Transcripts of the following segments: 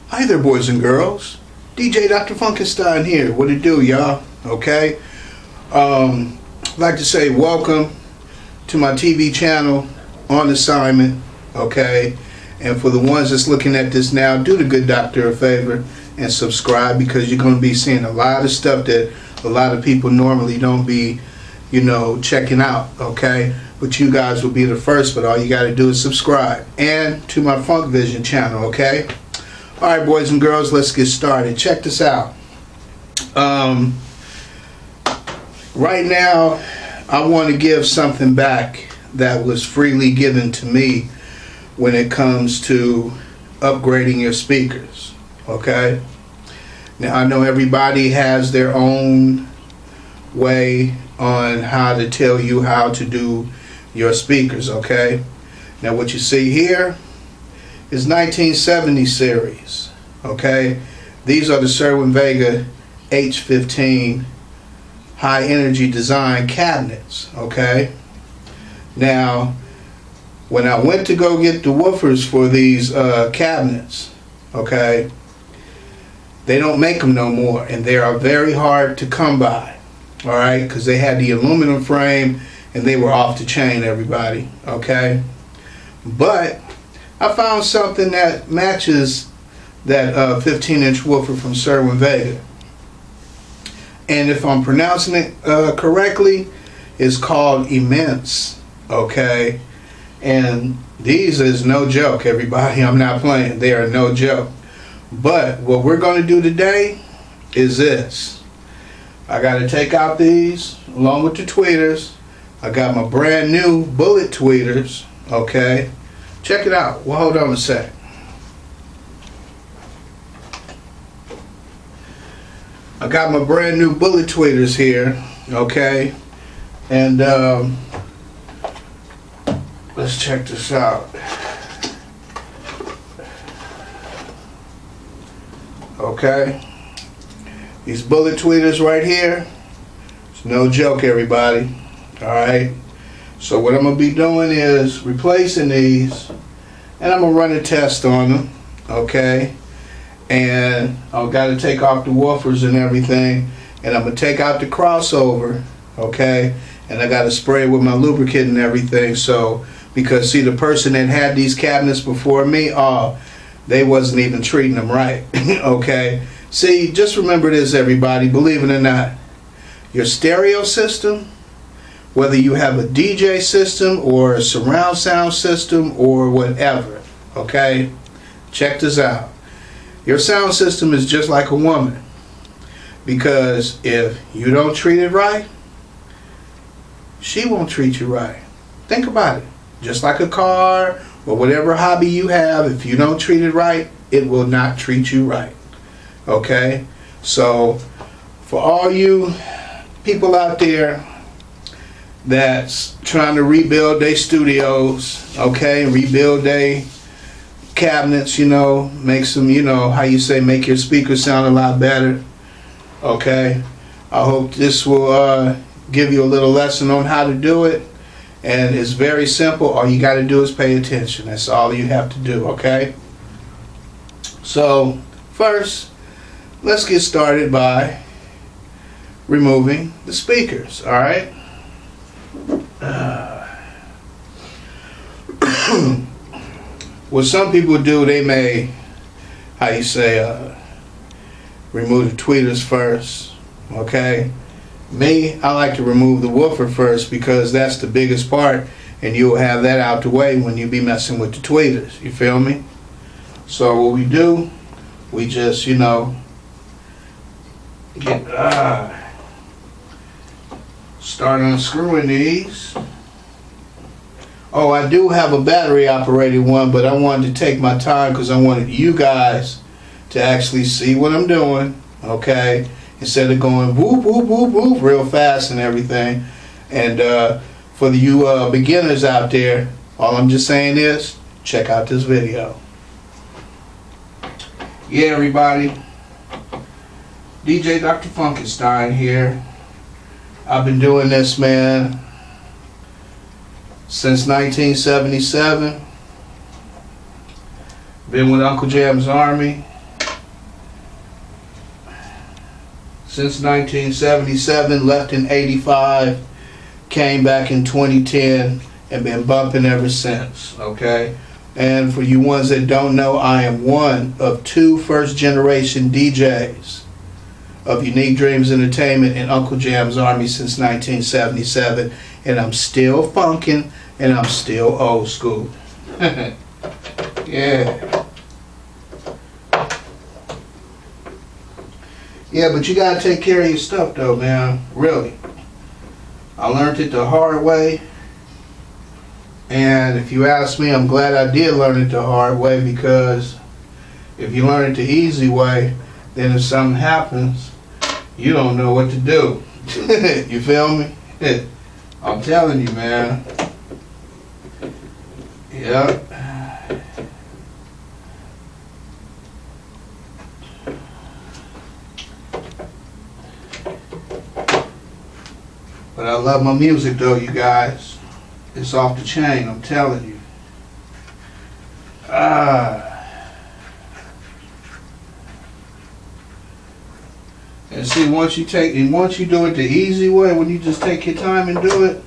Hi there, boys and girls. DJ Dr. Funkenstein here. What it do, y'all? Okay. I'd like to say welcome to my TV channel, On Assignment. Okay. And for the ones that's looking at this now, do the good doctor a favor and subscribe, because you're going to be seeing a lot of stuff that a lot of people normally don't be, checking out. Okay. But you guys will be the first, but all you got to do is subscribe. And to my Funk Vision channel. Okay. Alright, boys and girls, let's get started. Check this out. Right now, I want to give something back that was freely given to me when it comes to upgrading your speakers. Okay? Now, I know everybody has their own way on how to tell you how to do your speakers. Okay? Now, what you see here is 1970 series. Okay, these are the Cerwin-Vega H15 high energy design cabinets. Okay, now when I went to go get the woofers for these cabinets, okay, they don't make them no more, and they are very hard to come by. All right, because they had the aluminum frame and they were off the chain, everybody. Okay, but I found something that matches that 15-inch woofer from Cerwin-Vega. And if I'm pronouncing it correctly, it's called Immense. Okay? And these is no joke, everybody. I'm not playing. They are no joke. But what we're going to do today is this. I got to take out these along with the tweeters. I got my brand new bullet tweeters. Okay? Check it out. Well, hold on a sec. I got my brand new bullet tweeters here, okay? And let's check this out. Okay? These bullet tweeters right here, it's no joke, everybody. Alright? So what I'm going to be doing is replacing these, and I'm going to run a test on them, okay? And I've got to take off the woofers and everything, and I'm going to take out the crossover, okay? And I got to spray it with my lubricant and everything, so, because see, the person that had these cabinets before me, they wasn't even treating them right, okay? See, just remember this, everybody, believe it or not, your stereo system, whether you have a DJ system or a surround sound system or whatever, okay? Check this out. Your sound system is just like a woman, because if you don't treat it right, she won't treat you right. Think about it. Just like a car or whatever hobby you have, if you don't treat it right, it will not treat you right. Okay? So, for all you people out there that's trying to rebuild their studios, okay, rebuild their cabinets, make some, how you say, make your speakers sound a lot better, okay. I hope this will give you a little lesson on how to do it, and it's very simple. All you got to do is pay attention. That's all you have to do, okay. So first, let's get started by removing the speakers. All right. What some people do, they may, remove the tweeters first. Okay. Me, I like to remove the woofer first, because that's the biggest part, and you'll have that out the way when you be messing with the tweeters. You feel me? So what we do, we just, start unscrewing these. Oh, I do have a battery operated one, but I wanted to take my time because I wanted you guys to actually see what I'm doing, okay? Instead of going whoop, whoop, whoop, whoop real fast and everything. And for you beginners out there, all I'm just saying is check out this video. Yeah, everybody. DJ Dr. Funkenstein here. I've been doing this, man, since 1977. Been with Uncle Jam's Army. since 1977, left in 85, came back in 2010, and been bumping ever since, okay? And for you ones that don't know, I am one of 2 first-generation DJs of Unique Dreams Entertainment and Uncle Jam's Army since 1977, and I'm still funkin', and I'm still old school. Yeah. Yeah, but you gotta take care of your stuff though, man. Really. I learned it the hard way. And if you ask me, I'm glad I did learn it the hard way, because if you learn it the easy way, then if something happens, you don't know what to do. You feel me? I'm telling you, man. Yep. But I love my music though, you guys. It's off the chain, I'm telling you. And see, once you do it the easy way, when you just take your time and do it,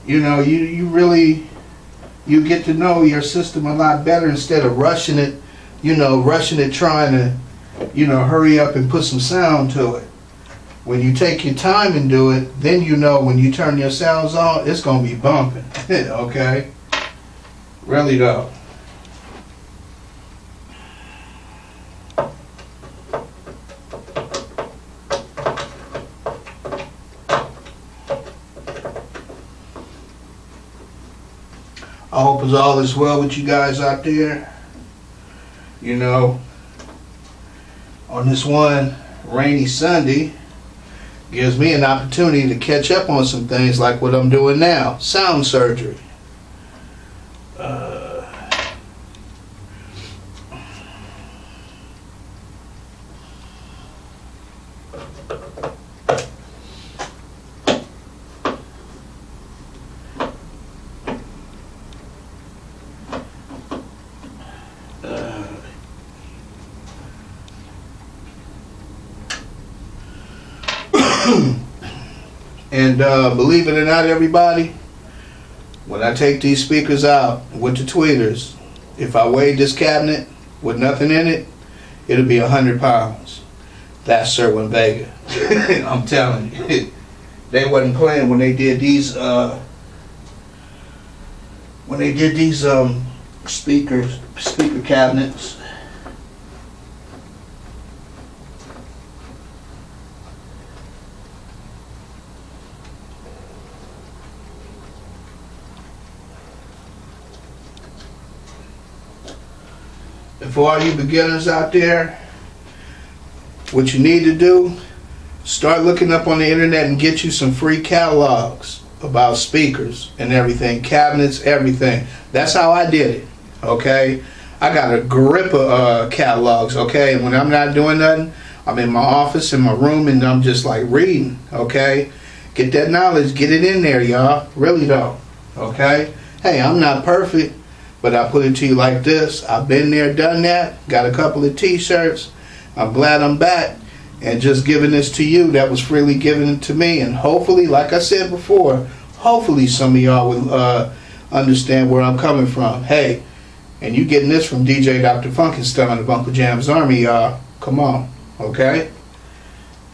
you know, you really get to know your system a lot better instead of rushing it, trying to, hurry up and put some sound to it. When you take your time and do it, then you know when you turn your sounds on, it's going to be bumping. Okay? Really though. I hope it's all is well with you guys out there. You know, on this one rainy Sunday, gives me an opportunity to catch up on some things like what I'm doing now, sound surgery. And believe it or not, everybody, when I take these speakers out with the tweeters, if I weighed this cabinet with nothing in it, it'll be 100 pounds. That's Sherwin Vega. I'm telling you. They wasn't playing when they did these speaker cabinets. And for all you beginners out there, what you need to do, start looking up on the internet and get you some free catalogs about speakers and everything, cabinets, everything. That's how I did it, okay? I got a grip of catalogs, okay? And when I'm not doing nothing, I'm in my office, in my room, and I'm just like reading, okay? Get that knowledge, get it in there, y'all. Really though, okay? Hey, I'm not perfect, but I put it to you like this. I've been there, done that, got a couple of t-shirts. I'm glad I'm back and just giving this to you that was freely given to me. And hopefully, like I said before, hopefully some of y'all will understand where I'm coming from. Hey, and you getting this from DJ Dr. Funkenstein of Uncle Jam's Army, y'all. Come on, okay?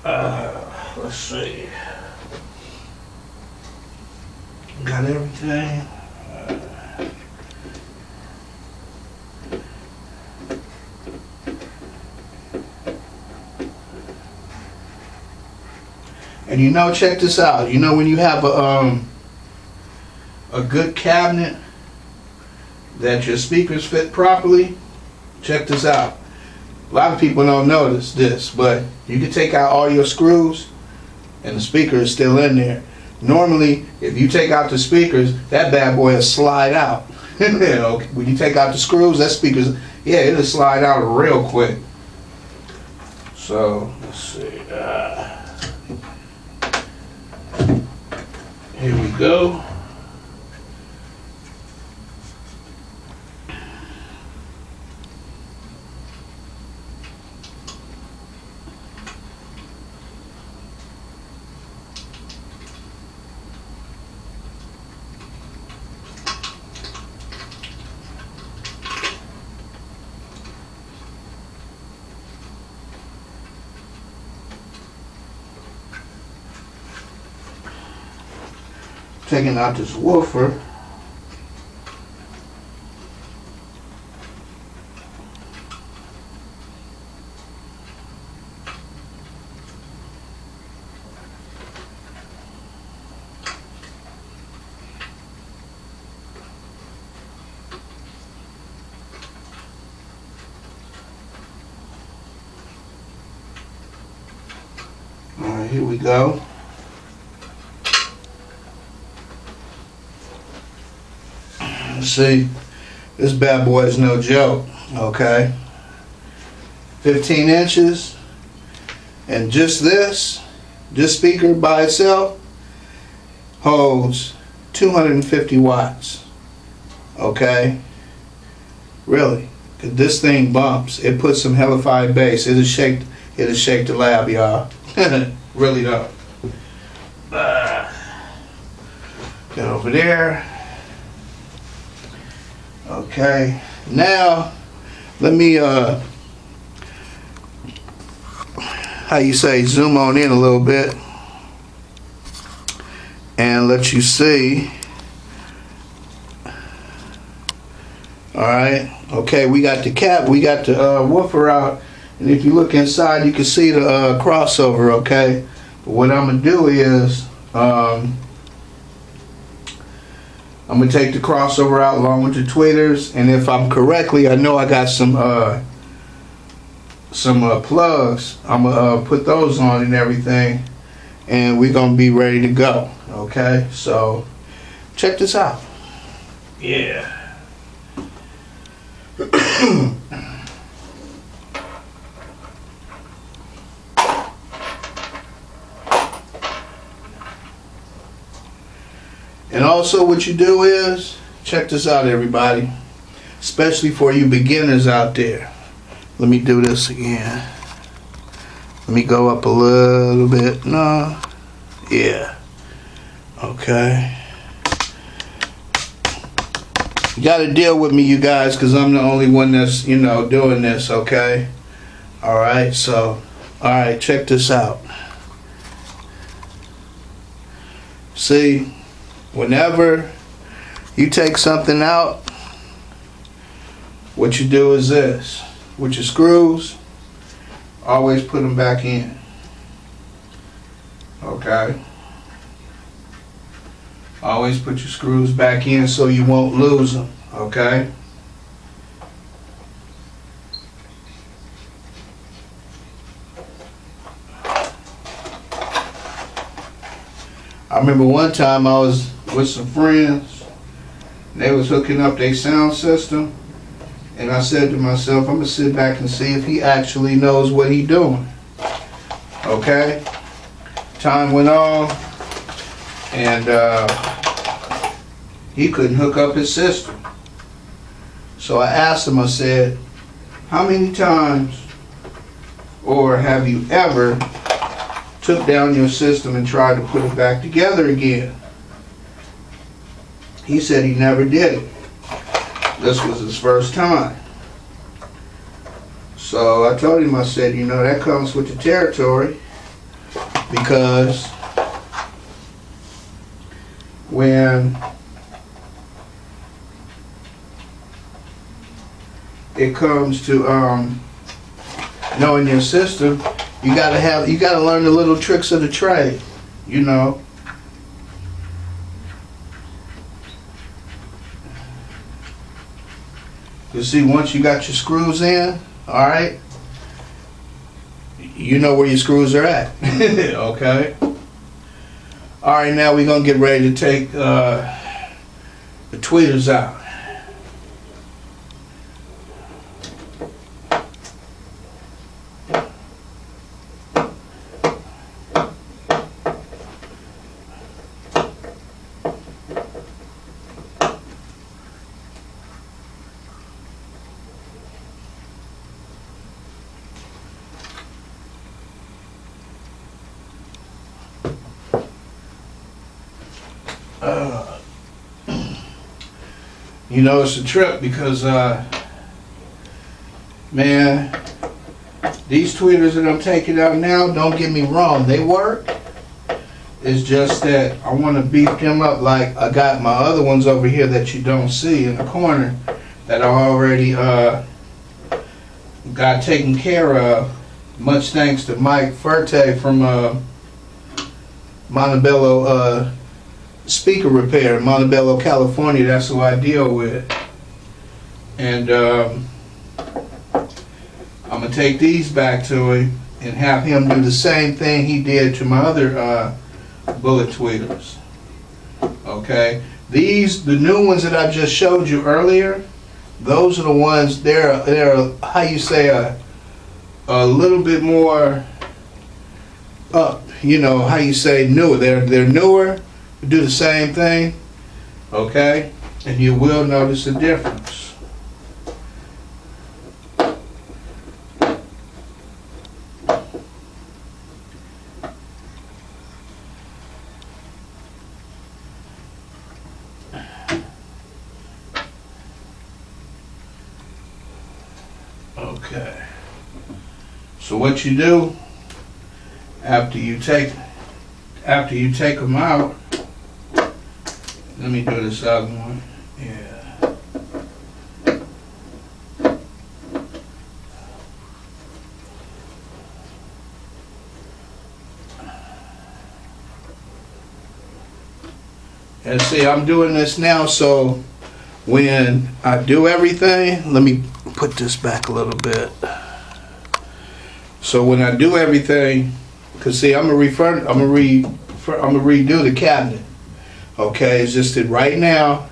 Let's see. Got everything. And check this out. When you have a good cabinet that your speakers fit properly, check this out. A lot of people don't notice this, but you can take out all your screws and the speaker is still in there. Normally, if you take out the speakers, that bad boy will slide out. When you take out the screws, that speaker's, it'll slide out real quick. So, let's see. Here we go. Taking out this woofer. Alright, here we go. See, this bad boy is no joke, okay? 15 inches, and just this speaker by itself holds 250 watts, okay? Really, 'cause this thing bumps. It puts some hellified bass. It'll shake the lab, y'all. Really though. Get over there. Okay, now let me how you say, zoom on in a little bit and let you see. Alright, okay, we got the cap, we got the woofer out, and if you look inside you can see the crossover, okay? But what I'm gonna do is I'm gonna take the crossover out along with the tweeters, and if I'm correctly, I know I got some plugs. I'm gonna put those on and everything, and we're gonna be ready to go. Okay, so check this out. Yeah. And also what you do is, check this out everybody, especially for you beginners out there. Let me do this again. Let me go up a little bit. No. Yeah. Okay. You gotta deal with me, you guys, because I'm the only one that's, doing this, okay? Alright, so, alright, check this out. See? Whenever you take something out, what you do is this. With your screws, always put them back in. Okay? Always put your screws back in so you won't lose them. Okay? I remember one time I was with some friends, and they was hooking up their sound system, and I said to myself, I'm gonna sit back and see if he actually knows what he doing. Okay? Time went on, and he couldn't hook up his system. So I asked him, I said, how many times or have you ever took down your system and tried to put it back together again? He said he never did it. This was his first time. So I told him, I said, that comes with the territory, because when it comes to knowing your system, you gotta learn the little tricks of the trade, You see, once you got your screws in, alright, you know where your screws are at. Okay? Alright, now we're gonna get ready to take the tweeters out. It's a trip because, man, these tweeters that I'm taking out now, don't get me wrong, they work, It's just that I want to beef them up like I got my other ones over here that you don't see in the corner that I already got taken care of. Much thanks to Mike Ferte from Montebello Speaker Repair in Montebello, California. That's who I deal with. And I'm going to take these back to him and have him do the same thing he did to my other bullet tweeters. Okay? These, the new ones that I just showed you earlier, those are the ones, they're how you say, a little bit more up, you know, how you say newer. They're newer, do the same thing, okay? And you will notice a difference. Okay. So what you do after you take them out, let me do this other one. Yeah. And see, I'm doing this now, so when I do everything, let me put this back a little bit. So when I do everything, cause see, I'm gonna redo the cabinet. Okay, it's just that right now,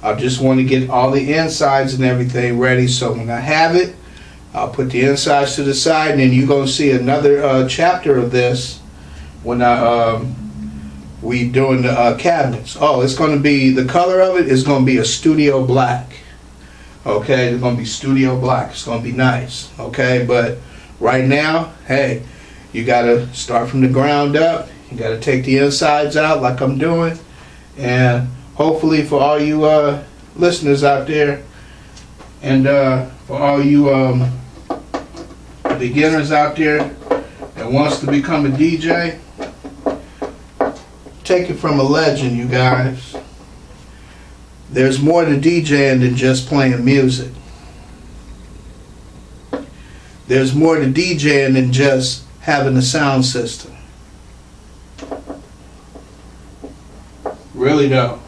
I just want to get all the insides and everything ready. So when I have it, I'll put the insides to the side, and then you're gonna see another chapter of this when we doing the cabinets. Oh, it's gonna be, the color of it is gonna be a studio black. Okay, it's gonna be studio black. It's gonna be nice. Okay, but right now, hey, you gotta start from the ground up. You gotta take the insides out like I'm doing, and hopefully for all you listeners out there, and for all you beginners out there that wants to become a DJ, take it from a legend, you guys. There's more to DJing than just playing music. There's more to DJing than just having a sound system. Really though.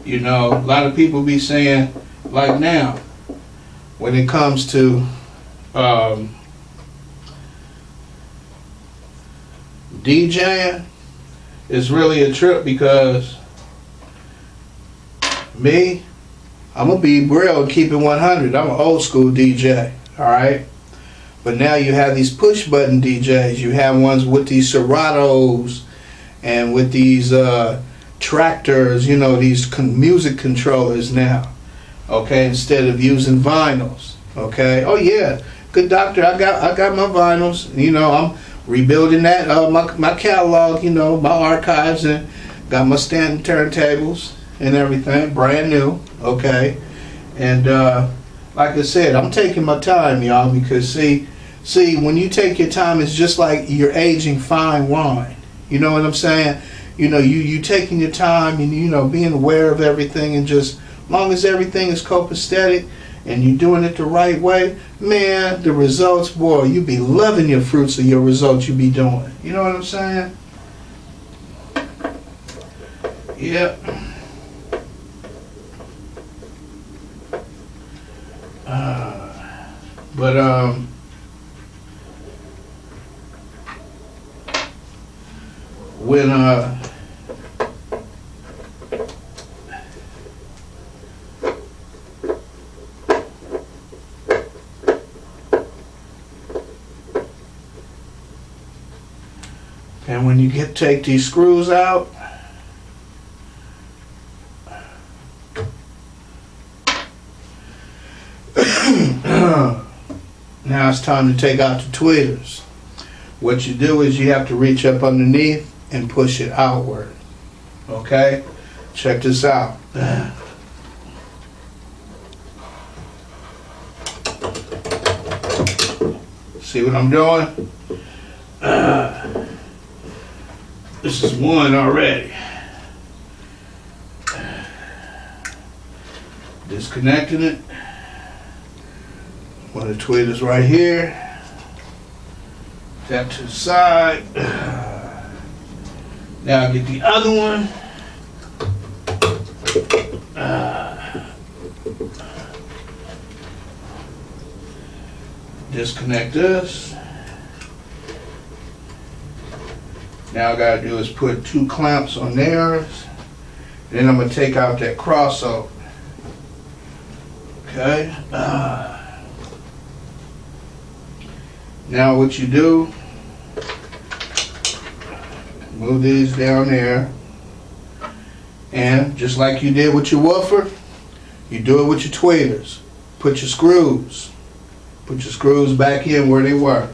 You know, a lot of people be saying, like now, when it comes to DJing, it's really a trip because me, I'm gonna be real and keep it 100. I'm an old school DJ, all right? But now you have these push button DJs. You have ones with these Seratos and with these tractors, you know, these music controllers now, okay, instead of using vinyls, okay? Oh yeah, good doctor, I got my vinyls, you know, I'm rebuilding that, my catalog, you know, my archives, and got my standing turntables and everything, brand new, okay? And like I said, I'm taking my time, y'all, because see, when you take your time, it's just like you're aging fine wine. You know what I'm saying? You know, you taking your time and, you know, being aware of everything, and just long as everything is copacetic and you're doing it the right way, man, the results, boy, you be loving your fruits of your results you be doing. You know what I'm saying? Yep. But when and when you take these screws out, now it's time to take out the tweeters. What you do is you have to reach up underneath and push it outward. Okay? Check this out. See what I'm doing? This is one already. Disconnecting it. One of the tweeters right here. Tap to the side. Now I get the other one. Disconnect this. Now I gotta do is put 2 clamps on theirs. Then I'm gonna take out that crossover. Okay. Now what you do, move these down there, and just like you did with your woofer, you do it with your tweeters. Put your screws back in where they were.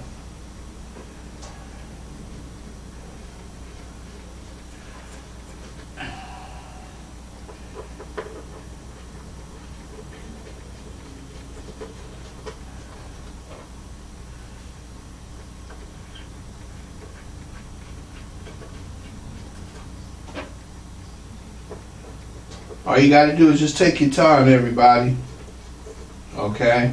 All you got to do is just take your time, everybody. Okay?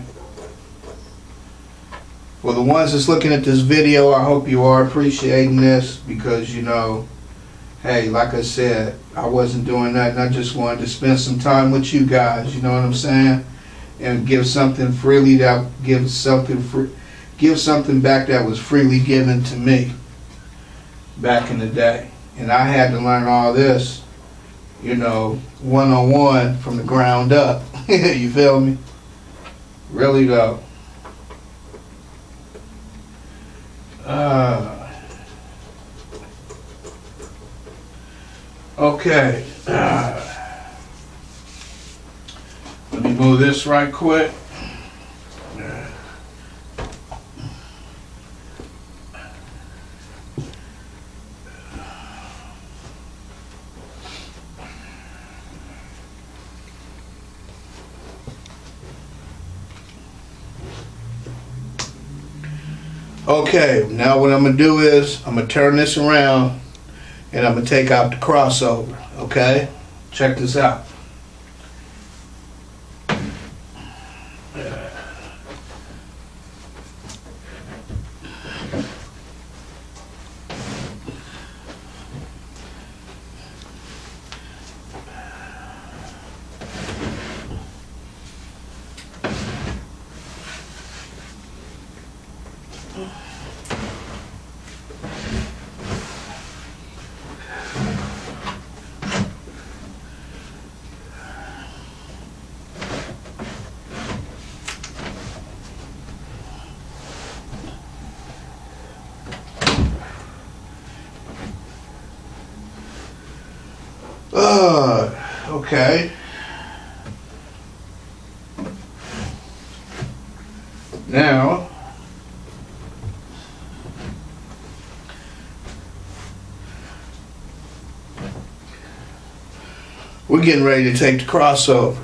For the ones that's looking at this video, I hope you are appreciating this because, you know, hey, like I said, I wasn't doing nothing. I just wanted to spend some time with you guys, you know what I'm saying? And give something freely give something back that was freely given to me back in the day. And I had to learn all this, you know, one-on-one from the ground up. You feel me? Really though. Okay. Let me move this right quick. Okay, now what I'm going to do is I'm going to turn this around and I'm going to take out the crossover, okay? Check this out. Okay. Now, we're getting ready to take the crossover.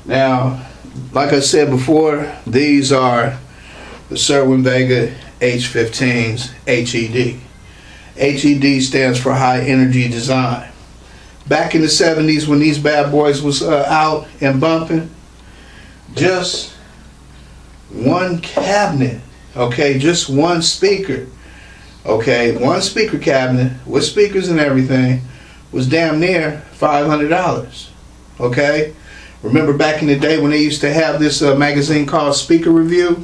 Now, like I said before, these are the Sherwin-Vega H15's HED. HED stands for High Energy Design. Back in the 70s when these bad boys was out and bumping, just one cabinet, okay, just one speaker, okay, one speaker cabinet with speakers and everything was damn near $500, okay? Remember back in the day when they used to have this magazine called Stereo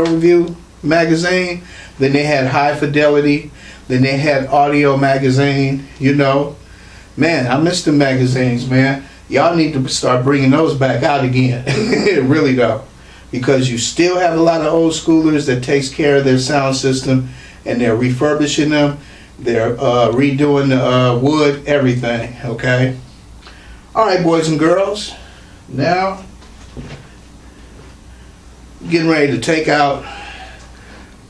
Review magazine? Then they had High Fidelity, then they had Audio magazine, you know. Man, I miss the magazines, man. Y'all need to start bringing those back out again. Really though. Because you still have a lot of old schoolers that takes care of their sound system and they're refurbishing them. They're redoing the wood, everything, okay? Alright, boys and girls. Now, getting ready to take out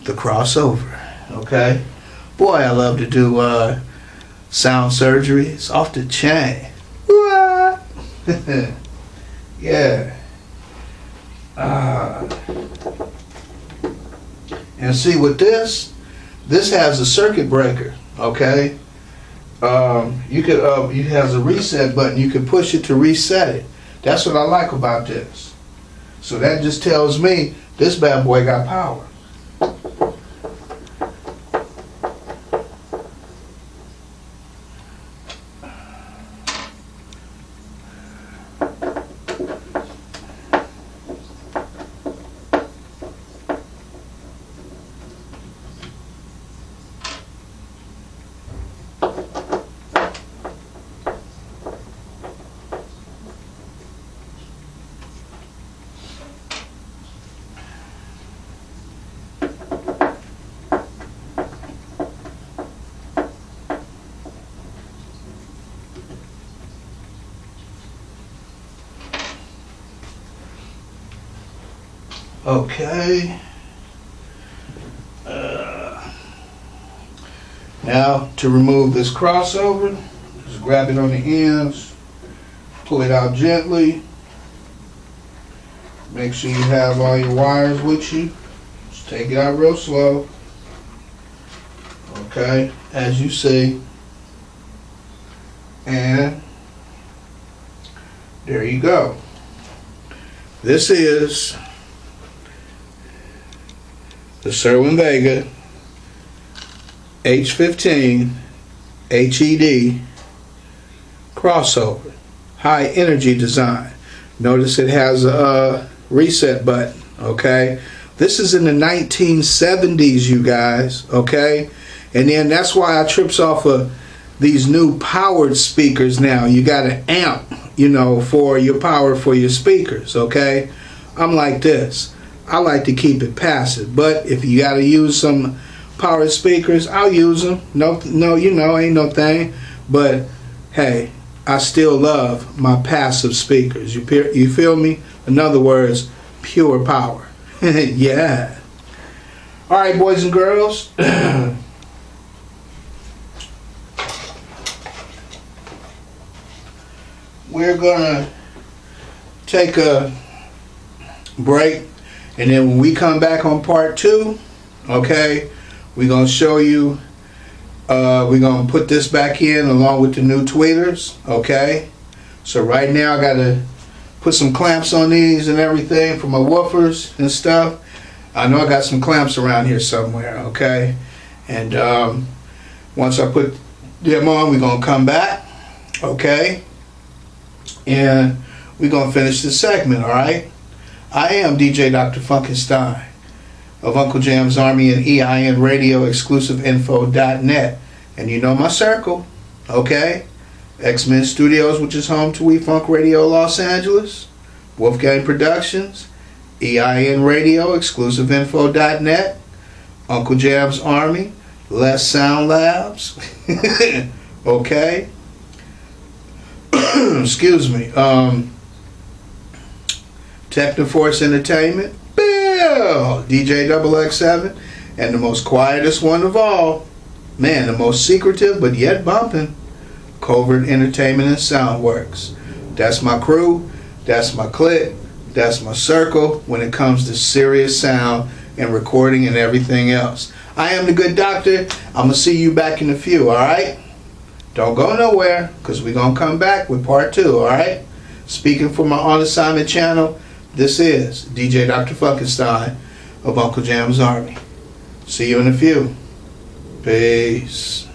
the crossover, okay? Boy, I love to do sound surgery. It's off the chain. Yeah. And see with this, This has a circuit breaker, okay? It has a reset button. You can push it to reset it. That's what I like about this. So that just tells me this bad boy got power. Okay. Now to remove this crossover, just grab it on the ends, pull it out gently. Make sure you have all your wires with you. Just take it out real slow. Okay, as you see. And there you go. This is the Cerwin-Vega H15 HED crossover, high energy design. Notice it has a reset button, okay? This is in the 1970s, you guys, okay? And then that's why I trips off of these new powered speakers now. You got an amp, you know, for your power for your speakers, okay? I'm like this. I like to keep it passive, but if you got to use some power speakers, I'll use them. No, you know, ain't no thing. But hey, I still love my passive speakers. You feel me? In other words, pure power. Yeah. All right, boys and girls. We're gonna take a break. And then when we come back on part 2, okay, we're going to show you, we're going to put this back in along with the new tweeters, okay? So right now I got to put some clamps on these and everything for my woofers and stuff. I know I got some clamps around here somewhere, okay? And once I put them on, we're going to come back, okay? And we're going to finish this segment, all right? I am DJ Dr. Funkenstein of Uncle Jam's Army and EIN Radio exclusiveinfo.net. And you know my circle, okay? X-Men Studios, which is home to We Funk Radio Los Angeles, Wolfgang Productions, EIN Radio exclusiveinfo.net, Uncle Jam's Army, Les Sound Labs, okay? Excuse me. Technoforce Entertainment, Bill, DJ XXX7, and the most quietest one of all, man, the most secretive but yet bumping, Covert Entertainment and Soundworks. That's my crew, that's my clique, that's my circle when it comes to serious sound and recording and everything else. I am the good doctor. I'm going to see you back in a few, alright? Don't go nowhere, because we're going to come back with part 2, alright? Speaking for my On Assignment channel, this is DJ Dr. Funkenstein of Uncle Jam's Army. See you in a few. Peace.